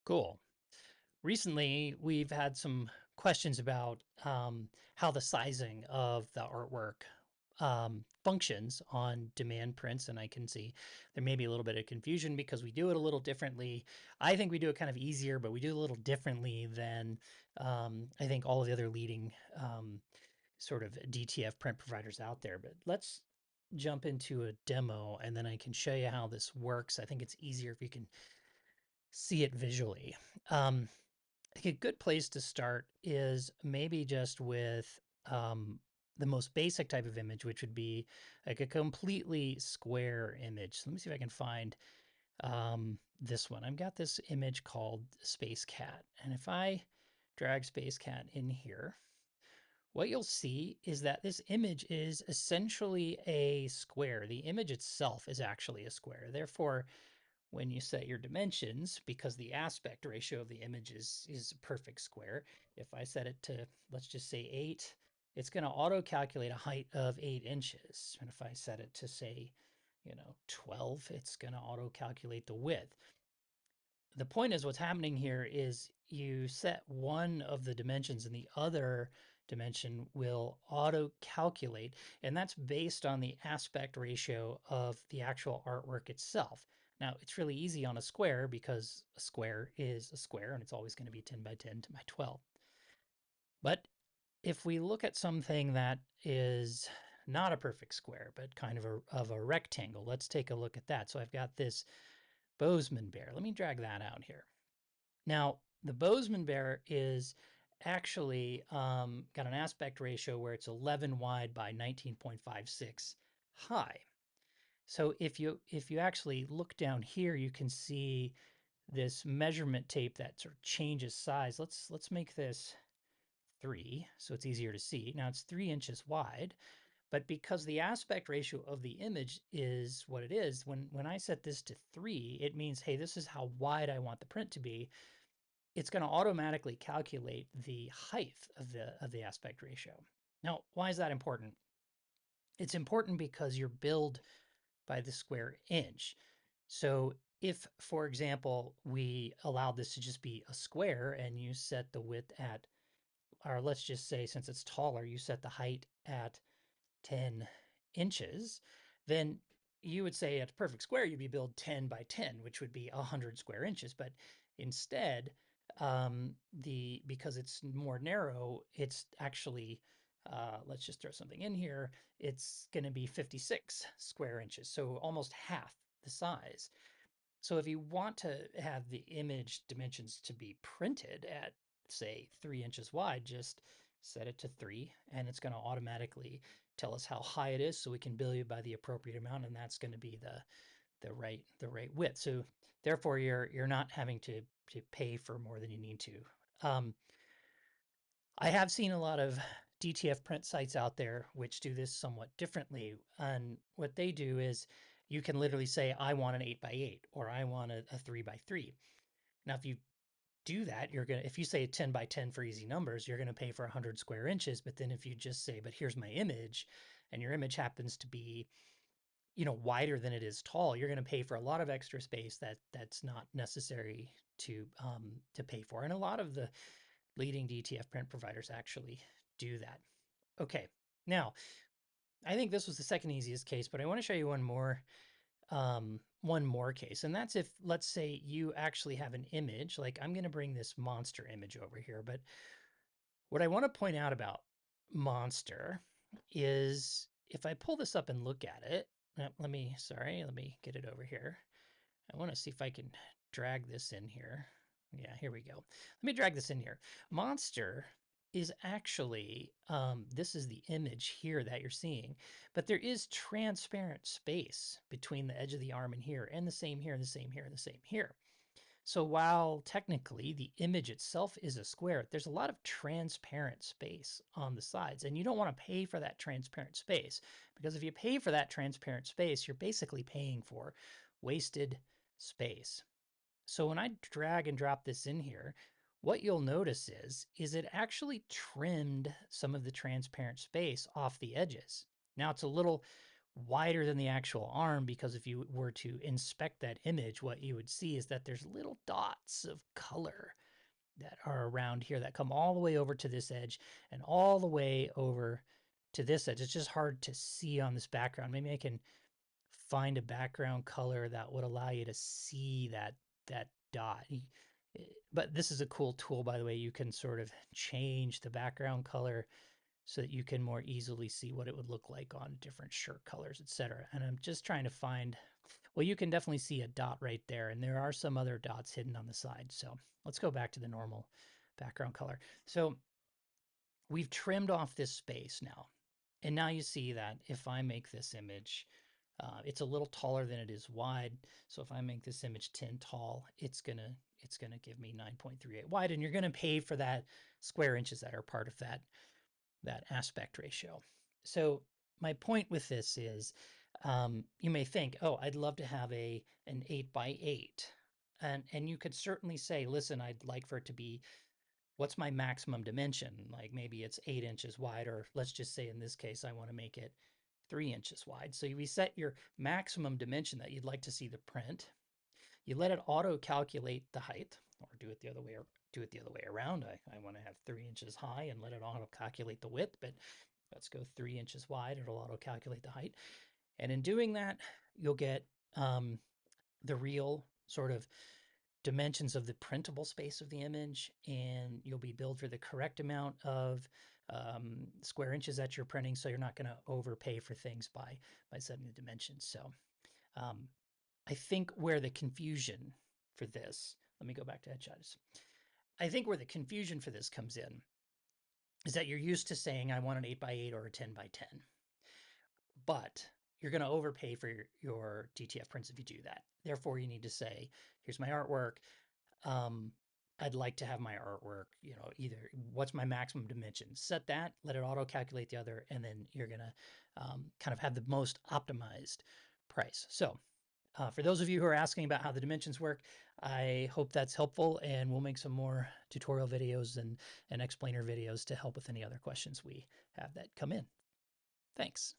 Cool. Recently, we've had some questions about how the sizing of the artwork functions on demand prints. And I can see there may be a little bit of confusion because we do it a little differently. I think we do it kind of easier, but we do it a little differently than I think all of the other leading sort of DTF print providers out there. But let's jump into a demo and then I can show you how this works. I think it's easier if you can see it visually. Um, I think a good place to start is maybe just with um, the most basic type of image, which would be like a completely square image. So let me see if I can find this one. I've got this image called Space Cat. And if I drag Space Cat in here, what you'll see is that this image is essentially a square. The image itself is actually a square. Therefore, when you set your dimensions, because the aspect ratio of the image is a perfect square, if I set it to, let's just say 8, it's going to auto calculate a height of 8 inches. And if I set it to say, 12, it's going to auto calculate the width. The point is, what's happening here is you set one of the dimensions and the other dimension will auto calculate, and that's based on the aspect ratio of the actual artwork itself. Now, it's really easy on a square because a square is a square and it's always going to be 10 by 10 to by 12. But if we look at something that is not a perfect square, but kind of a rectangle, let's take a look at that. So I've got this Bozeman bear. Let me drag that out here. Now, the Bozeman bear is actually got an aspect ratio where it's 11 wide by 19.56 high. So if you actually look down here, you can see this measurement tape that sort of changes size. Let's make this 3 so it's easier to see. Now it's 3 inches wide, but because the aspect ratio of the image is what it is, when I set this to 3, it means, hey, this is how wide I want the print to be. It's going to automatically calculate the height of the aspect ratio. Now, why is that important? It's important because you're billed by the square inch. So if, for example, we allowed this to just be a square and you set the width at, or let's just say since it's taller, you set the height at 10 inches, then you would say at a perfect square, you'd be billed 10 by 10, which would be 100 square inches. But instead, because it's more narrow, it's actually, let's just throw something in here, it's going to be 56 square inches, so almost half the size. So if you want to have the image dimensions to be printed at, say, 3 inches wide, just set it to 3, and it's going to automatically tell us how high it is, so we can bill you by the appropriate amount, and that's going to be the right width. So therefore, you're not having to pay for more than you need to. Um, I have seen a lot of DTF print sites out there which do this somewhat differently. And what they do is you can literally say, I want an 8 by 8 or I want a 3 by 3. Now, if you do that, if you say 10 by 10 for easy numbers, you're going to pay for 100 square inches. But then if you just say, but here's my image, and your image happens to be, wider than it is tall, you're going to pay for a lot of extra space that's not necessary to pay for. And a lot of the leading DTF print providers actually do that. Okay, now I think this was the second easiest case, but I want to show you one more case, and that's if, let's say, you actually have an image. Like I'm going to bring this monster image over here, but what I want to point out about monster is if I pull this up and look at it, let me get it over here. I want to see if I can drag this in here. Yeah, here we go. Let me drag this in here. Monster is actually, this is the image here that you're seeing, but there is transparent space between the edge of the arm and here, and the same here, and the same here, and the same here. So while technically the image itself is a square, there's a lot of transparent space on the sides, and you don't want to pay for that transparent space, because if you pay for that transparent space, you're basically paying for wasted space. So when I drag and drop this in here, what you'll notice is it actually trimmed some of the transparent space off the edges. Now it's a little wider than the actual arm, because if you were to inspect that image, what you would see is that there's little dots of color that are around here that come all the way over to this edge and all the way over to this edge. It's just hard to see on this background. Maybe I can find a background color that would allow you to see that dot. But this is a cool tool, by the way. You can sort of change the background color so that you can more easily see what it would look like on different shirt colors, etc. And I'm just trying to find, well, you can definitely see a dot right there, and there are some other dots hidden on the side. So let's go back to the normal background color. So we've trimmed off this space now. And now you see that if I make this image, it's a little taller than it is wide. So if I make this image 10 tall, it's gonna give me 9.38 wide, and you're gonna pay for that square inches that are part of that aspect ratio. So my point with this is, you may think, oh, I'd love to have an 8x8, and you could certainly say, listen, I'd like for it to be, what's my maximum dimension? Like maybe it's 8 inches wide, or let's just say in this case, I want to make it 3 inches wide. So you set your maximum dimension that you'd like to see the print. You let it auto calculate the height, or do it the other way, around. I want to have 3 inches high and let it auto calculate the width, but let's go 3 inches wide. It'll auto calculate the height. And in doing that, you'll get the real sort of dimensions of the printable space of the image, and you'll be billed for the correct amount of square inches that you're printing, so you're not going to overpay for things by setting the dimensions. So um, I think where the confusion for this, let me go back to headshots. I think where the confusion for this comes in is that you're used to saying, I want an 8x8 or a 10x10, but you're going to overpay for your DTF prints if you do that. Therefore, you need to say, here's my artwork. I'd like to have my artwork, either what's my maximum dimension, set that, let it auto calculate the other, and then you're going to kind of have the most optimized price. So for those of you who are asking about how the dimensions work, I hope that's helpful, and we'll make some more tutorial videos and explainer videos to help with any other questions we have that come in. Thanks.